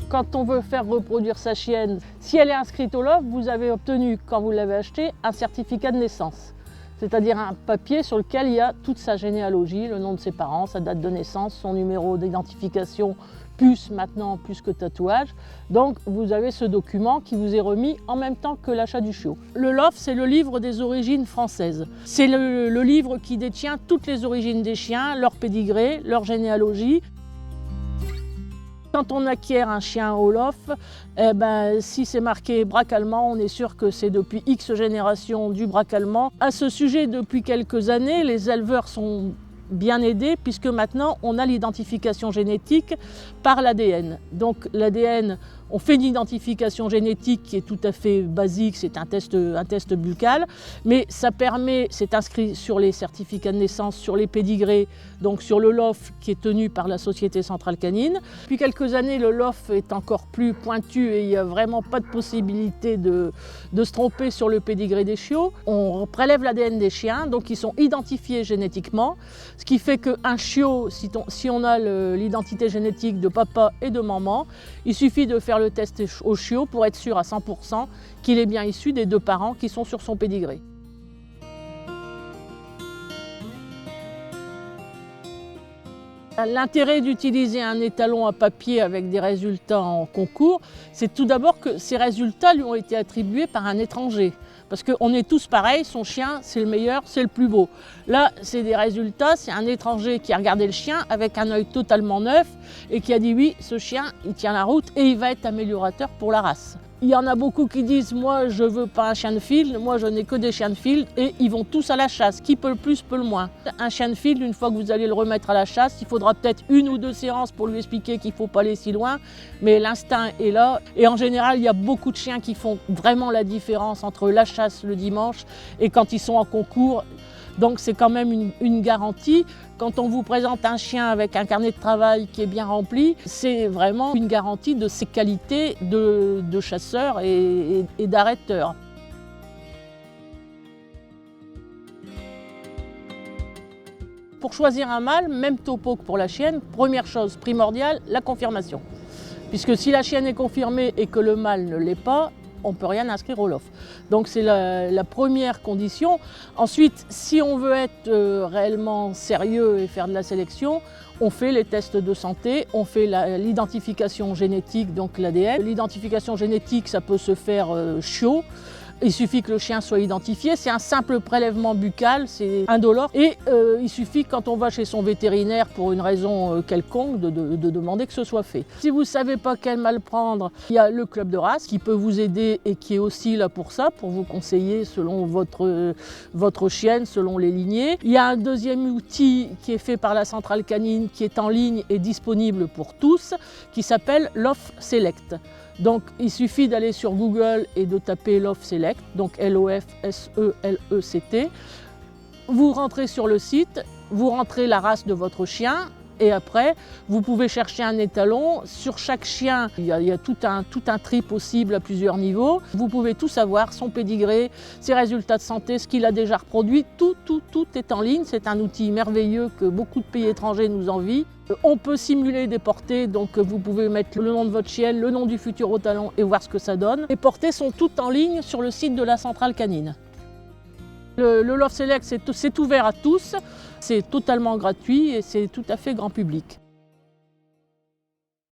Quand on veut faire reproduire sa chienne, si elle est inscrite au LOF, vous avez obtenu, quand vous l'avez acheté, un certificat de naissance. C'est-à-dire un papier sur lequel il y a toute sa généalogie, le nom de ses parents, sa date de naissance, son numéro d'identification, plus que tatouage. Donc vous avez ce document qui vous est remis en même temps que l'achat du chiot. Le LOF, c'est le livre des origines françaises. C'est le livre qui détient toutes les origines des chiens, leur pédigré, leur généalogie. Quand on acquiert un chien au LOF, si c'est marqué braque allemand, on est sûr que c'est depuis X générations du braque allemand. À ce sujet, depuis quelques années, les éleveurs sont bien aidés puisque maintenant on a l'identification génétique par l'ADN. Donc l'ADN, on fait une identification génétique qui est tout à fait basique, c'est un test buccal, mais ça permet, c'est inscrit sur les certificats de naissance, sur les pédigrés, donc sur le LOF qui est tenu par la Société Centrale Canine. Depuis quelques années, le LOF est encore plus pointu et il n'y a vraiment pas de possibilité de se tromper sur le pédigré des chiots. On prélève l'ADN des chiens, donc ils sont identifiés génétiquement, ce qui fait qu'un chiot, si on a l'identité génétique de papa et de maman, il suffit de faire le test au chiot pour être sûr à 100% qu'il est bien issu des deux parents qui sont sur son pédigré. L'intérêt d'utiliser un étalon à papier avec des résultats en concours, c'est tout d'abord que ces résultats lui ont été attribués par un étranger. Parce qu'on est tous pareils, son chien c'est le meilleur, c'est le plus beau. Là, c'est des résultats, c'est un étranger qui a regardé le chien avec un œil totalement neuf et qui a dit oui, ce chien, il tient la route et il va être améliorateur pour la race. Il y en a beaucoup qui disent « moi je veux pas un chien de field, moi je n'ai que des chiens de field » et ils vont tous à la chasse, qui peut le plus, peut le moins. Un chien de field, une fois que vous allez le remettre à la chasse, il faudra peut-être 1 ou 2 séances pour lui expliquer qu'il ne faut pas aller si loin, mais l'instinct est là. Et en général, il y a beaucoup de chiens qui font vraiment la différence entre la chasse le dimanche et quand ils sont en concours. Donc c'est quand même une garantie. Quand on vous présente un chien avec un carnet de travail qui est bien rempli, c'est vraiment une garantie de ses qualités de chasseur et d'arrêteur. Pour choisir un mâle, même topo que pour la chienne, première chose primordiale, la confirmation. Puisque si la chienne est confirmée et que le mâle ne l'est pas, on ne peut rien inscrire au LOF. Donc c'est la première condition. Ensuite, si on veut être réellement sérieux et faire de la sélection, on fait les tests de santé, on fait l'identification génétique, donc l'ADN. L'identification génétique, ça peut se faire chiot. Il suffit que le chien soit identifié, c'est un simple prélèvement buccal, c'est indolore. Et il suffit quand on va chez son vétérinaire pour une raison quelconque de demander que ce soit fait. Si vous ne savez pas quel mâle prendre, il y a le club de race qui peut vous aider et qui est aussi là pour ça, pour vous conseiller selon votre chienne, selon les lignées. Il y a un deuxième outil qui est fait par la Centrale Canine, qui est en ligne et disponible pour tous, qui s'appelle LOF Select. Donc il suffit d'aller sur Google et de taper LOF Select, donc L-O-F-S-E-L-E-C-T. Vous rentrez sur le site, vous rentrez la race de votre chien et après vous pouvez chercher un étalon. Sur chaque chien, il y a tout un tri possible à plusieurs niveaux. Vous pouvez tout savoir, son pédigré, ses résultats de santé, ce qu'il a déjà reproduit, tout est en ligne. C'est un outil merveilleux que beaucoup de pays étrangers nous envient. On peut simuler des portées, donc vous pouvez mettre le nom de votre chienne, le nom du futur étalon et voir ce que ça donne. Les portées sont toutes en ligne sur le site de la Centrale Canine. Le LOF Select, c'est ouvert à tous, c'est totalement gratuit et c'est tout à fait grand public.